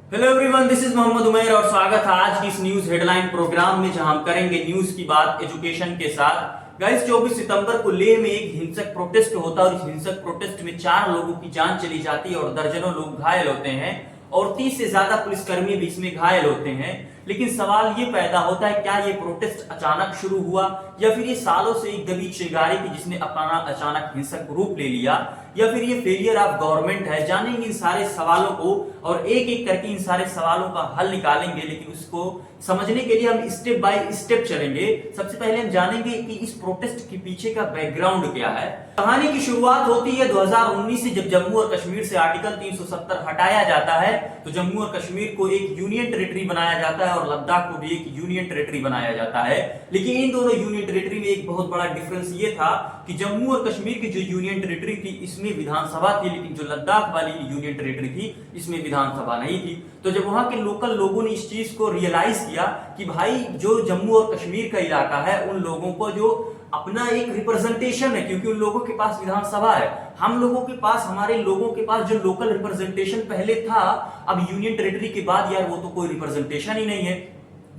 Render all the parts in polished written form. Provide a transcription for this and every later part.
Hello everyone, this is Mohammad Umair और स्वागत है आज की इस न्यूज हेडलाइन प्रोग्राम में जहां हम करेंगे न्यूज की बात एजुकेशन के साथ। गाइस 24 सितंबर को लेह में एक हिंसक प्रोटेस्ट होता है और इस हिंसक प्रोटेस्ट में 4 लोगों की जान चली जाती है और दर्जनों लोग घायल होते हैं और 30 से ज्यादा पुलिसकर्मी भी इसमें घायल होते हैं। लेकिन सवाल ये पैदा होता है, क्या ये प्रोटेस्ट अचानक शुरू हुआ या फिर ये सालों से एक दबी चिंगारी थी जिसने अपना अचानक हिंसक रूप ले लिया, या फिर ये फेलियर ऑफ गवर्नमेंट है। जानेंगे इन सारे सवालों को और एक एक करके इन सारे सवालों का हल निकालेंगे, लेकिन उसको समझने के लिए हम स्टेप बाय स्टेप चलेंगे। सबसे पहले हम जानेंगे कि इस प्रोटेस्ट के पीछे का बैकग्राउंड क्या है। कहानी की शुरुआत होती है 2019 से, जब जम्मू और कश्मीर से आर्टिकल 370 हटाया जाता है तो जम्मू और कश्मीर को एक यूनियन टेरिटरी बनाया जाता है और लद्दाख को भी एक यूनियन टेरिटरी बनाया जाता है। लेकिन इन दोनों यूनियन टेरिटरी में एक बहुत बड़ा डिफरेंस ये था कि जम्मू और कश्मीर की जो यूनियन टेरिटरी थी इसमें विधानसभा थी, लेकिन जो लद्दाख वाली यूनियन टेरिटरी थी इसमें विधानसभा नहीं थी। तो जब वहां के लोकल लोगों ने इस चीज को रियलाइज किया कि भाई जो जम्मू और कश्मीर का इलाका है उन लोगों को जो अपना एक रिप्रेजेंटेशन है, क्योंकि उन लोगों के पास विधानसभा है, हम लोगों के पास, हमारे लोगों के पास जो लोकल रिप्रेजेंटेशन पहले था, अब यूनियन टेरिटरी के बाद यार वो तो कोई रिप्रेजेंटेशन ही नहीं है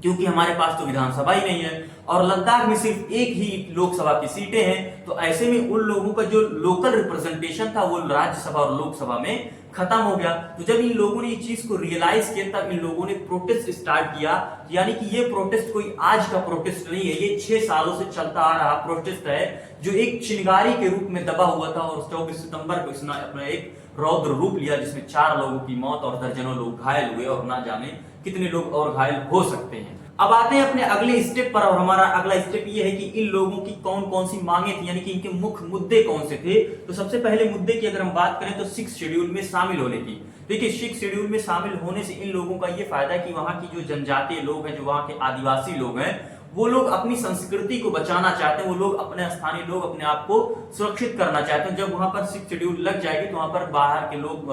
क्योंकि हमारे पास तो विधानसभा ही नहीं है और लद्दाख में सिर्फ एक ही लोकसभा की सीटें हैं। तो ऐसे में उन लोगों का जो लोकल रिप्रेजेंटेशन था वो राज्यसभा और लोकसभा में खत्म हो गया। तो जब इन लोगों ने इस चीज को रियलाइज किया तब इन लोगों ने प्रोटेस्ट स्टार्ट किया। यानी कि ये प्रोटेस्ट कोई आज का प्रोटेस्ट नहीं है, ये 6 सालों से चलता आ रहा प्रोटेस्ट है जो एक चिंगारी के रूप में दबा हुआ था और 24 सितंबर को इसने अपना एक रौद्र रूप लिया जिसमें 4 लोगों की मौत और दर्जनों लोग घायल हुए और ना जाने कितने लोग और घायल हो सकते हैं। अब आते हैं अपने अगले स्टेप पर और हमारा अगला स्टेप ये है कि इन लोगों की कौन कौन सी मांगे थी, यानी कि इनके मुख्य मुद्दे कौन से थे। तो सबसे पहले मुद्दे की अगर हम बात करें तो 6 शेड्यूल में शामिल होने की। देखिए 6 शेड्यूल में शामिल होने से इन लोगों का ये फायदा है कि वहां की जो जनजातीय लोग हैं, जो वहां के आदिवासी लोग हैं, वो लोग अपनी संस्कृति को बचाना चाहते हैं, वो लोग अपने स्थानीय लोग अपने आप को सुरक्षित करना चाहते हैं। जब वहां पर 6 शेड्यूल लग जाएगी तो वहां पर बाहर के लोग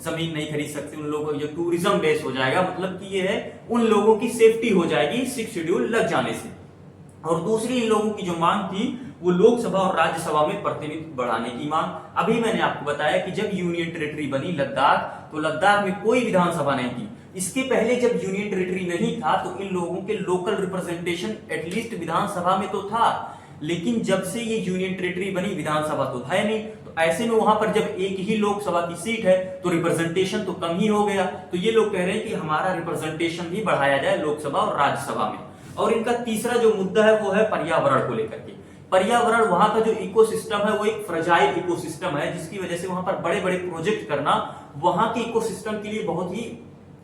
जमीन नहीं खरीद सकते, उन लोगों का जो टूरिज्म बेस हो जाएगा, मतलब कि ये है उन लोगों की सेफ्टी हो जाएगी 6 शेड्यूल लग जाने से। और दूसरी इन लोगों की जो मांग थी वो लोकसभा और राज्यसभा में प्रतिनिधित्व बढ़ाने की मांग। अभी मैंने आपको बताया कि जब यूनियन टेरिटरी बनी लद्दाख, तो लद्दाख में कोई विधानसभा नहीं थी। इसके पहले जब यूनियन टेरिटरी नहीं था तो इन लोगों के लोकल रिप्रेजेंटेशन एटलीस्ट विधानसभा में तो था, लेकिन जब से ये यूनियन टेरिटरी बनी विधानसभा तो है नहीं। तो ऐसे में वहां पर जब एक ही लोकसभा की सीट है तो रिप्रेजेंटेशन तो कम ही हो गया। तो ये लोग कह रहे हैं कि हमारा रिप्रेजेंटेशन भी बढ़ाया जाए लोकसभा और राज्यसभा में। और इनका तीसरा जो मुद्दा है वो है पर्यावरण को लेकर के। पर्यावरण, वहां का जो इकोसिस्टम है वो एक फ्रेजाइल इकोसिस्टम है जिसकी वजह से वहां पर बड़े बड़े प्रोजेक्ट करना वहां के इकोसिस्टम के लिए बहुत ही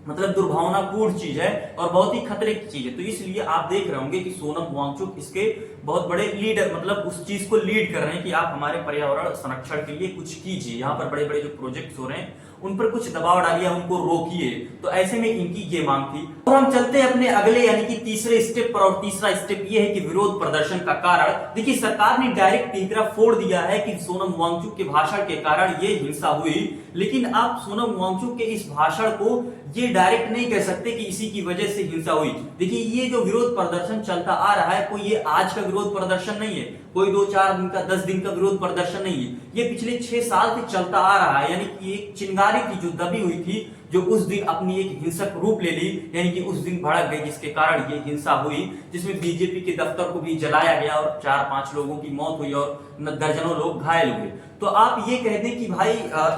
मतलब दुर्भावनापूर्ण चीज है और बहुत ही खतरे की चीज है। तो इसलिए आप देख रहे होंगे कि सोनम वांगचुक इसके बहुत बड़े लीडर, मतलब उस चीज को लीड कर रहे हैं कि आप हमारे पर्यावरण संरक्षण के लिए कुछ कीजिए, यहाँ पर बड़े बड़े जो प्रोजेक्ट्स हो रहे हैं उन पर कुछ दबाव डालिए, उनको रोकिए। तो ऐसे में इनकी ये मांग थी। और हम चलते हैं अपने अगले यानी कि तीसरे स्टेप पर, और तीसरा स्टेप ये है कि विरोध प्रदर्शन का कारण। देखिए सरकार ने डायरेक्ट तीसरा फोड़ दिया है कि सोनम वांगचुक के भाषण के कारण ये हिंसा हुई, लेकिन आप सोनम वांगचुक के इस भाषण को ये डायरेक्ट नहीं कह सकते कि इसी की वजह से हिंसा हुई। देखिए ये जो विरोध प्रदर्शन चलता आ रहा है कोई ये आज का विरोध प्रदर्शन नहीं है, कोई 2-4 दिन का 10 दिन का विरोध प्रदर्शन नहीं है, ये पिछले 6 साल से चलता आ रहा है। यानी कि एक चिंगारी थी जो दबी हुई थी जो उस दिन अपनी एक हिंसक रूप ले ली, यानी कि उस दिन भड़क गई जिसके कारण ये हिंसा हुई, जिसमें बीजेपी के दफ्तर को भी जलाया गया और 4-5 लोगों की मौत हुई और दर्जनों लोग घायल हुए। तो आप ये कह दें कि भाई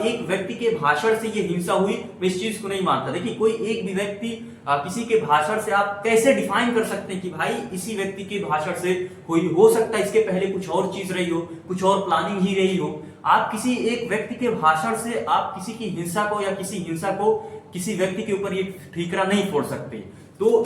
एक व्यक्ति के भाषण से ये हिंसा हुई, मैं इस चीज को नहीं मानता। देखिए कोई एक भी व्यक्ति किसी के भाषण से आप कैसे डिफाइन कर सकते हैं कि भाई इसी व्यक्ति के भाषण से हुई, हो सकता है इसके पहले कुछ और चीज रही हो, कुछ और प्लानिंग ही रही हो। आप किसी एक व्यक्ति के भाषण से आप किसी की हिंसा को या किसी हिंसा को किसी व्यक्ति के ऊपर ये ठीकरा नहीं फोड़ सकते। तो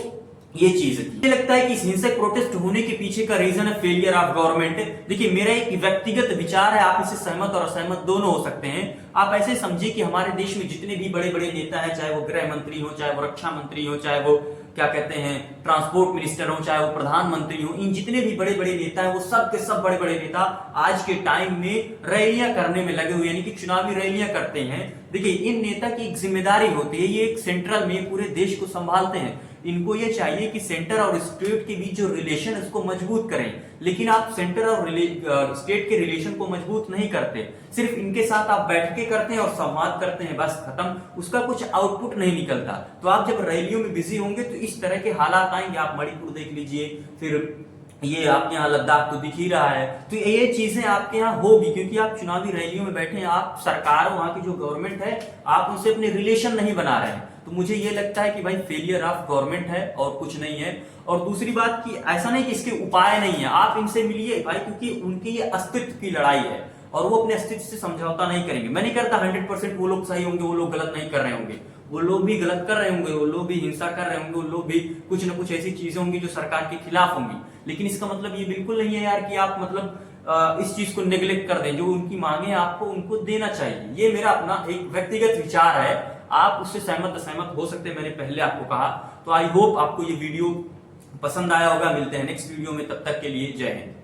ये चीज है। मुझे लगता है कि इस हिंसक प्रोटेस्ट होने के पीछे का रीजन है फेलियर ऑफ गवर्नमेंट। देखिए मेरा एक व्यक्तिगत विचार है, आप इसे सहमत और असहमत दोनों हो सकते हैं। आप ऐसे समझिए कि हमारे देश में जितने भी बड़े बड़े नेता हैं, चाहे वो गृह मंत्री हो, चाहे वो रक्षा मंत्री हो, चाहे वो क्या कहते हैं ट्रांसपोर्ट मिनिस्टर हो, चाहे वो प्रधानमंत्री हो, इन जितने भी बड़े बड़े नेता हैं वो सब के सब बड़े बड़े नेता आज के टाइम में रैलियां करने में लगे हुए, यानी कि चुनावी रैलियां करते हैं। देखिए इन नेता की एक जिम्मेदारी होती है, ये एक सेंट्रल में पूरे देश को संभालते हैं। इनको ये चाहिए कि सेंटर और स्टेट के बीच जो रिलेशन उसको मजबूत करें, लेकिन आप सेंटर और स्टेट के रिलेशन को मजबूत नहीं करते। सिर्फ इनके साथ आप बैठ के बैठकें करते हैं और संवाद करते हैं, बस खत्म, उसका कुछ आउटपुट नहीं निकलता। तो आप जब रैलियों में बिजी होंगे तो इस तरह के हालात आएंगे। आप मणिपुर देख लीजिए, फिर ये आपके यहाँ लद्दाख तो दिख ही रहा है। तो ये चीजें आपके यहाँ होगी क्योंकि आप चुनावी रैलियों में बैठे हैं, आप सरकार, वहां की जो गवर्नमेंट है, आप उनसे अपने रिलेशन नहीं बना रहे हैं। तो मुझे ये लगता है कि भाई फेलियर ऑफ गवर्नमेंट है और कुछ नहीं है। और दूसरी बात कि ऐसा नहीं कि इसके उपाय नहीं है, आप इनसे मिलिए भाई, क्योंकि उनकी ये अस्तित्व की लड़ाई है और वो अपने अस्तित्व से समझौता नहीं करेंगे। मैं नहीं करता 100% वो लोग सही होंगे, वो लोग गलत नहीं कर रहे होंगे, वो लोग भी गलत कर रहे होंगे, वो लोग भी हिंसा कर रहे होंगे, वो लोग भी कुछ ना कुछ ऐसी चीजें होंगी जो सरकार के खिलाफ होंगी। लेकिन इसका मतलब ये बिल्कुल नहीं है यार कि आप मतलब इस चीज को नेग्लेक्ट कर दें। जो उनकी मांगे आपको उनको देना चाहिए। ये मेरा अपना एक व्यक्तिगत विचार है, आप उससे सहमत असहमत हो सकते हैं, मैंने पहले आपको कहा। तो आई होप आपको ये वीडियो पसंद आया होगा। मिलते हैं नेक्स्ट वीडियो में, तब तक के लिए जय हिंद।